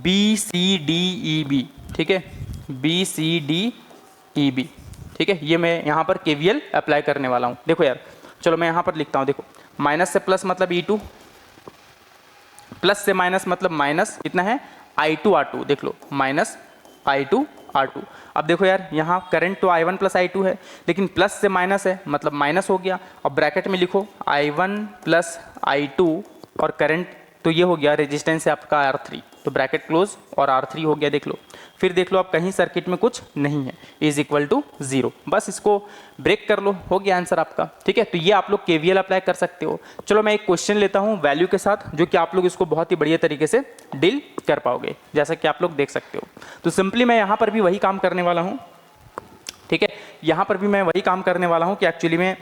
Speaker 1: BCDEB, ठीक है, BCDEB, ठीक है। ये मैं यहाँ पर KVL अप्लाई करने वाला हूँ। देखो यार, चलो मैं यहाँ पर लिखता हूँ, देखो, माइनस से प्लस मतलब E2, प्लस से माइनस मतलब माइनस कितना है? I2 R2, देख लो, माइनस I2 R2। अब देखो यार, यहाँ करंट तो I1 प्लस I2 है, लेकिन प्लस से माइनस है मतलब माइनस हो गया। अब ब्रैकेट में लिखो I1 प्लस I2 और करंट, तो ये हो गया रेजिस्टेंस है आपका R3, तो ब्रैकेट क्लोज और R3 हो गया, देख लो। फिर देख लो अब कहीं सर्किट में कुछ नहीं है, इज इक्वल टू 0, बस इसको ब्रेक कर लो, हो गया आंसर आपका। ठीक है, तो ये आप लोग KVL अप्लाई कर सकते हो। चलो मैं एक क्वेश्चन लेता हूँ वैल्यू के साथ, जो कि आप लोग इसको बहुत ही बढ़िया तरीके से डील कर पाओगे, जैसा कि आप लोग देख सकते हो। तो सिंपली मैं यहाँ पर भी वही काम करने वाला हूँ। ठीक है, यहाँ पर भी मैं वही काम करने वाला हूँ कि एक्चुअली में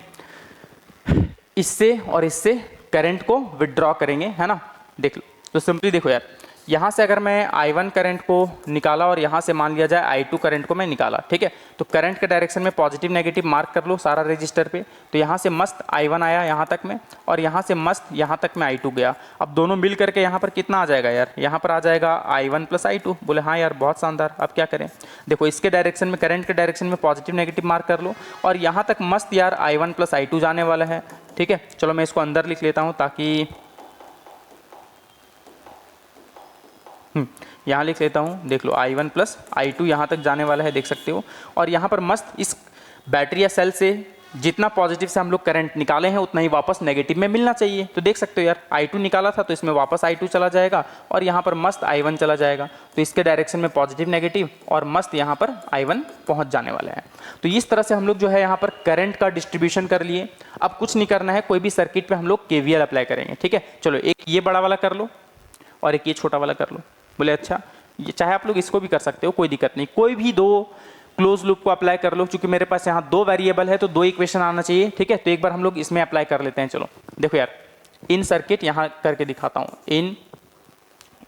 Speaker 1: इससे और इससे करंट को विड्रॉ करेंगे, है ना। देख लो, तो सिंपली देखो यार, यहाँ से अगर मैं I1 करंट को निकाला और यहाँ से मान लिया जाए I2 करंट को मैं निकाला, ठीक है, तो करंट के डायरेक्शन में पॉजिटिव नेगेटिव मार्क कर लो सारा रजिस्टर पे। तो यहाँ से मस्त I1 आया यहाँ तक में, और यहाँ से मस्त यहाँ तक में I2 गया। अब दोनों मिल करके यहाँ पर कितना आ जाएगा यार, यहाँ पर आ जाएगा I1 प्लस I2। बोले हाँ यार बहुत शानदार, अब क्या करें। देखो इसके डायरेक्शन में, करंट के डायरेक्शन में पॉजिटिव नेगेटिव मार्क कर लो, और यहाँ तक मस्त यार I1 प्लस I2 जाने वाला है। ठीक है, चलो मैं इसको अंदर लिख लेता हूँ ताकि यहाँ लिख लेता हूँ। देख लो I1 प्लस I2 यहाँ तक जाने वाला है, देख सकते हो। और यहाँ पर मस्त इस बैटरी या सेल से जितना पॉजिटिव से हम लोग करंट निकाले हैं उतना ही वापस नेगेटिव में मिलना चाहिए। तो देख सकते हो यार, I2 निकाला था तो इसमें वापस I2 चला जाएगा, और यहाँ पर मस्त I1 चला जाएगा। तो इसके डायरेक्शन में पॉजिटिव नेगेटिव और मस्त यहाँ पर I1 पहुँच जाने वाला है। तो इस तरह से हम लोग जो है यहाँ पर करंट का डिस्ट्रीब्यूशन कर लिए। अब कुछ नहीं करना है, कोई भी सर्किट पर हम लोग KVL अप्लाई करेंगे। ठीक है, चलो एक ये बड़ा वाला कर लो और एक ये छोटा वाला कर लो। बोले अच्छा, ये चाहे आप लोग इसको भी कर सकते हो, कोई दिक्कत नहीं। कोई भी दो क्लोज लूप को अप्लाई कर लो, क्योंकि मेरे पास यहाँ दो वेरिएबल है तो दो इक्वेशन आना चाहिए। ठीक है, तो एक बार हम लोग इसमें अप्लाई कर लेते हैं। चलो देखो यार, इन सर्किट यहाँ करके दिखाता हूँ, इन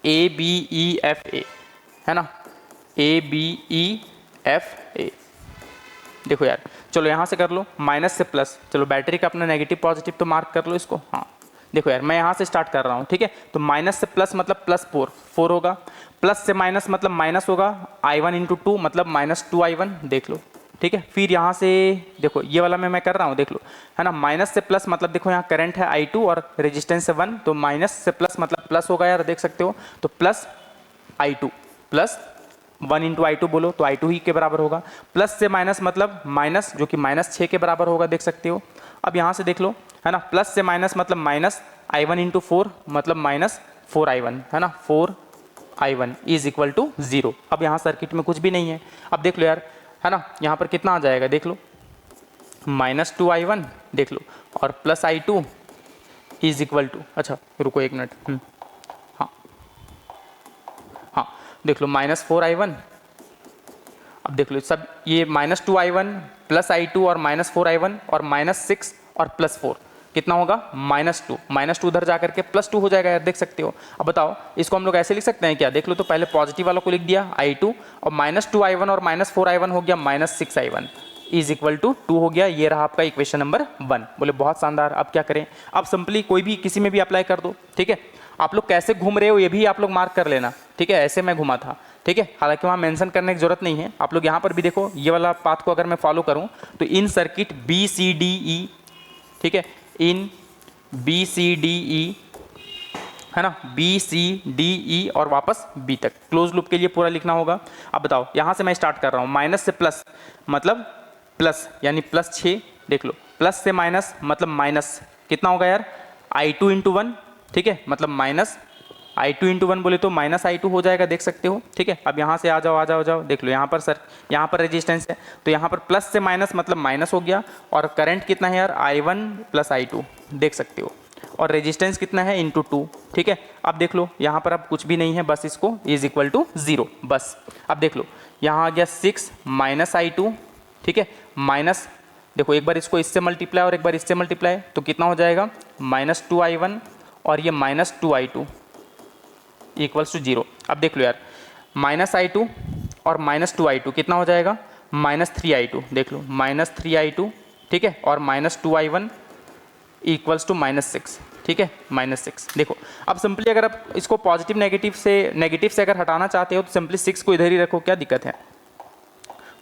Speaker 1: ABEFA, है ना, ABEFA। देखो यार, चलो यहाँ से कर लो माइनस से प्लस। चलो बैटरी का अपना नेगेटिव पॉजिटिव तो मार्क कर लो इसको। हाँ देखो यार, मैं यहाँ से स्टार्ट कर रहा हूँ। ठीक है, तो माइनस से प्लस मतलब प्लस 4 होगा, प्लस से माइनस मतलब माइनस होगा, I1 इंटू 2 मतलब माइनस 2I1। देख लो, ठीक है। फिर यहाँ से देखो ये वाला मैं कर रहा हूँ, देख लो, है ना। माइनस से प्लस मतलब देखो यहाँ करंट है I2 और रेजिस्टेंस है 1, तो माइनस से प्लस मतलब प्लस होगा यार, देख सकते हो। तो plus I2 plus 1 into I2 बोलो तो I2 ही के बराबर होगा। प्लस से माइनस मतलब माइनस, जो कि माइनस 6 के बराबर होगा, देख सकते हो। अब यहाँ से देख लो, है ना, प्लस से माइनस मतलब माइनस I1 इंटू 4 मतलब माइनस 4I1, है ना, 4I1 इज इक्वल टू 0। अब यहाँ सर्किट में कुछ भी नहीं है। अब देख लो यार, है ना, यहाँ पर कितना आ जाएगा, देख लो, माइनस 2I1, देख लो, और plus I2 is equal to, अच्छा रुको एक मिनट, हाँ हाँ, देख लो माइनस 4I1। अब देख लो सब, ये माइनस 2I1 प्लस I2 और माइनस 4I1 और माइनस 6 और प्लस 4 कितना होगा, -2। -2 उधर जाकर के +2 हो जाएगा यार, देख सकते हो। अब बताओ इसको हम लोग ऐसे लिख सकते हैं क्या, देख लो, तो पहले पॉजिटिव वाला को लिख दिया I2, और -2I1 और -4I1 हो गया -6I1 इज इक्वल टू 2 हो गया। ये रहा आपका इक्वेशन नंबर 1। बोले बहुत शानदार, अब क्या करें। अब सिंपली कोई भी किसी में भी अप्लाई कर दो। ठीक है, आप लोग कैसे घूम रहे हो ये भी आप लोग मार्क कर लेना। ठीक है, ऐसे मैं घुमा था। ठीक है, हालांकि वहाँ मेंशन करने की जरूरत नहीं है। आप लोग यहाँ पर भी देखो, ये वाला पाथ को अगर मैं फॉलो करूँ तो इन सर्किट BCDE, ठीक है, इन BCDE, है ना, BCDE और वापस B तक क्लोज लूप के लिए पूरा लिखना होगा। अब बताओ यहाँ से मैं स्टार्ट कर रहा हूँ, माइनस से प्लस मतलब प्लस यानी +6, देख लो, प्लस से माइनस मतलब माइनस कितना होगा यार, I2 इंटू 1, ठीक है, मतलब माइनस I2 इंटू 1 बोले तो माइनस I2 हो जाएगा, देख सकते हो। ठीक है, अब यहाँ से आ जाओ, देख लो यहाँ पर सर, यहाँ पर रेजिस्टेंस है तो यहाँ पर प्लस से माइनस मतलब माइनस हो गया, और करंट कितना है यार, I1 प्लस I2, देख सकते हो, और रेजिस्टेंस कितना है, इंटू 2। ठीक है, अब देख लो यहाँ पर अब कुछ भी नहीं है, बस इसको इज इक्वल टू 0 बस। अब देख लो यहाँ आ गया 6 माइनस I2, ठीक है, माइनस, देखो एक बार इसको इससे मल्टीप्लाई और एक बार इससे मल्टीप्लाई तो कितना हो जाएगा, -2I1 और ये -2I2 इक्वल्स टू 0। अब देख लो यार, -I2 और -2I2 कितना हो जाएगा, -3I2, देख लो, -3I2, ठीक है, और -2I1 इक्वल्स टू -6, ठीक है, -6। देखो अब सिंपली अगर आप इसको पॉजिटिव नेगेटिव से अगर हटाना चाहते हो तो सिंपली 6 को इधर ही रखो, क्या दिक्कत है,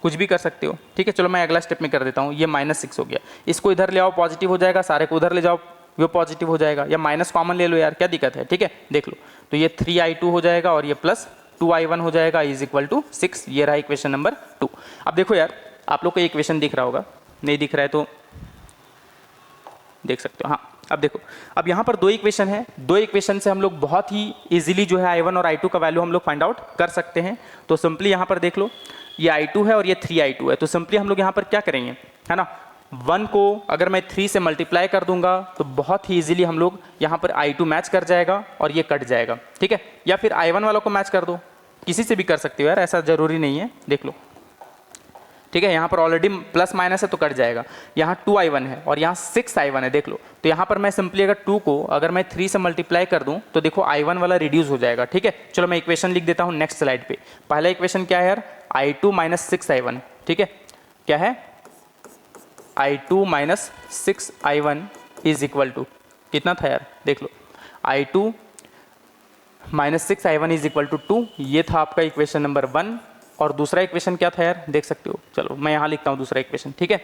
Speaker 1: कुछ भी कर सकते हो। ठीक है, चलो मैं अगला स्टेप में कर देता हूँ। ये -6 हो गया, इसको इधर ले आओ, पॉजिटिव हो जाएगा, सारे को उधर ले जाओ, वो पॉजिटिव हो जाएगा, या माइनस कॉमन ले लो यार, क्या दिक्कत है। ठीक है, देख लो, तो ये 3I2 हो जाएगा और ये +2I1 हो जाएगा इज इक्वल टू 6। ये रहा इक्वेशन नंबर 2। अब देखो यार, आप लोग को इक्वेशन दिख रहा होगा, नहीं दिख रहा है तो देख सकते हो। हाँ, अब देखो, अब यहाँ पर दो इक्वेशन है, दो इक्वेशन से हम लोग बहुत ही इजीली जो है I1 और I2 का वैल्यू हम लोग फाइंड आउट कर सकते हैं। तो सिंपली यहाँ पर देख लो, ये I2 है और ये 3I2 है। तो सिंपली हम लोग यहाँ पर क्या करेंगे, है ना, 1 को अगर मैं 3 से मल्टीप्लाई कर दूंगा तो बहुत ही इजीली हम लोग यहाँ पर I2 मैच कर जाएगा और ये कट जाएगा, ठीक है। या फिर I1 वालों को मैच कर दो, किसी से भी कर सकते हो यार, ऐसा जरूरी नहीं है, देख लो, ठीक है। यहाँ पर ऑलरेडी प्लस माइनस है तो कट जाएगा। यहाँ 2I1 है और यहाँ 6I1 है, देख लो। तो यहाँ पर मैं सिंपली अगर 2 को अगर मैं 3 से मल्टीप्लाई कर दूं तो देखो I1 वाला रिड्यूस हो जाएगा, ठीक है। चलो मैं इक्वेशन लिख देता हूँ नेक्स्ट स्लाइड पे। पहला इक्वेशन क्या है यार, I2 माइनस 6I1, ठीक है। क्या है, I2 minus 6I1 is equal to कितना था यार, देख लो, I2 minus 6I1 is equal to 2। ये था आपका इक्वेशन नंबर 1। और दूसरा इक्वेशन क्या था यार, देख सकते हो, चलो मैं यहाँ लिखता हूँ दूसरा इक्वेशन, ठीक है।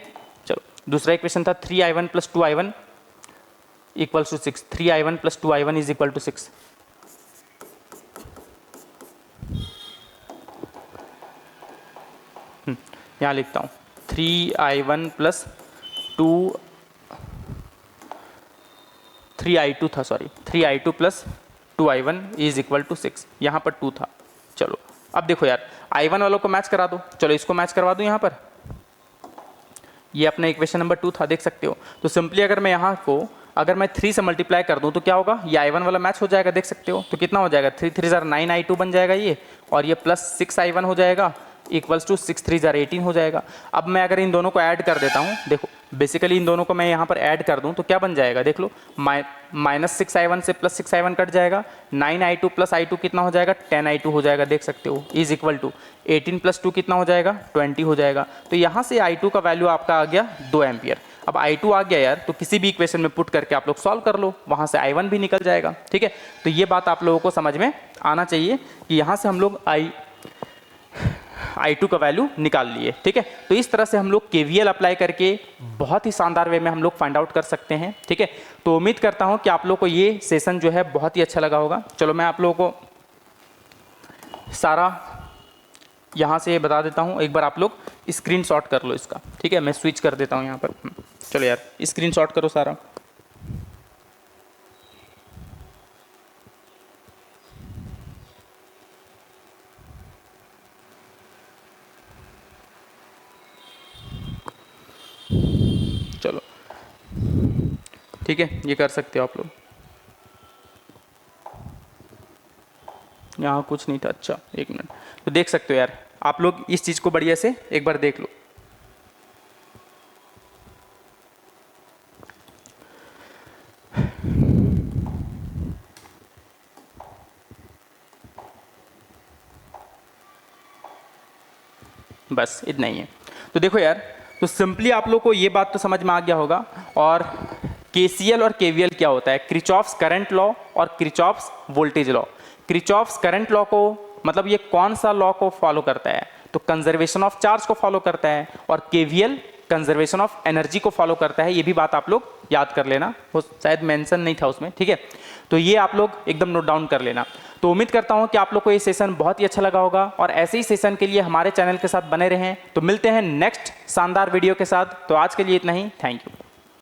Speaker 1: चलो दूसरा इक्वेशन था 3I1 plus 2I1 equals to 6। 3I1 plus 2I1 is equal to 6। यहाँ लिखता हूँ 3I1 प्लस 3I2 था, sorry 3I2 plus 2I1 is equal to 6। यहाँ पर 2 था। चलो अब देखो यार, I1 वालों को मैच करा दो, चलो इसको मैच करवा दूं यहाँ पर, ये अपना इक्वेशन नंबर 2 था, देख सकते हो। तो सिंपली अगर मैं यहाँ को अगर मैं 3 से मल्टीप्लाई कर दूं तो क्या होगा, ये I1 वाला मैच हो जाएगा, देख सकते हो। तो कितना हो जाएगा, 3 3 जार 9I2 बन जाएगा ये, और ये प्लस 6I1 हो जाएगा इक्वल्स टू 6 3 जार 18 हो जाएगा। अब मैं अगर इन दोनों को ऐड कर देता हूँ, देखो बेसिकली इन दोनों को मैं यहाँ पर ऐड कर दूँ तो क्या बन जाएगा, देख लो, माइनस 6I1 से प्लस 6I1 कट जाएगा, 9I2 प्लस I2 कितना हो जाएगा, 10I2 हो जाएगा, देख सकते हो, इज इक्वल टू 18 प्लस 2 कितना हो जाएगा, 20 हो जाएगा। तो यहाँ से I2 का वैल्यू आपका आ गया 2 एम्पियर। अब I2 आ गया यार, तो किसी भी इक्वेशन में पुट करके आप लोग सॉल्व कर लो, वहाँ से I1 भी निकल जाएगा, ठीक है। तो ये बात आप लोगों को समझ में आना चाहिए कि यहाँ से हम लोग I2 का वैल्यू निकाल लिए, ठीक है। तो इस तरह से हम लोग KVL अप्लाई करके बहुत ही शानदार वे में हम लोग फाइंड आउट कर सकते हैं, ठीक है। तो उम्मीद करता हूं कि आप लोगों को ये सेशन जो है बहुत ही अच्छा लगा होगा। चलो मैं आप लोगों को सारा यहाँ से बता देता हूँ, एक बार आप लोग स्क्रीनशॉट कर लो इसका, ठीक है। मैं स्विच कर देता हूँ यहाँ पर, चलो यार स्क्रीनशॉट करो सारा। चलो ठीक है, ये कर सकते हो आप लोग। यहाँ कुछ नहीं था, अच्छा एक मिनट। तो देख सकते हो यार आप लोग इस चीज़ को बढ़िया से एक बार देख लो। बस इतना ही है। तो देखो यार, तो सिंपली आप लोग को ये बात तो समझ में आ गया होगा। और KCL और KVL क्या होता है, क्रिचॉफ्स करंट लॉ और Kirchhoff's voltage law. Kirchhoff's current law को मतलब ये कौन सा लॉ को फॉलो करता है, तो कंजर्वेशन ऑफ चार्ज को फॉलो करता है। और KVL कंजर्वेशन ऑफ एनर्जी को फॉलो करता है। ये भी बात आप लोग याद कर लेना, वो शायद मेंशन नहीं था उसमें, ठीक है। तो ये आप लोग एकदम नोट डाउन कर लेना। तो उम्मीद करता हूं कि आप लोग को ये सेशन बहुत ही अच्छा लगा होगा, और ऐसे ही सेशन के लिए हमारे चैनल के साथ बने रहें। तो मिलते हैं नेक्स्ट शानदार वीडियो के साथ। तो आज के लिए इतना ही, थैंक यू।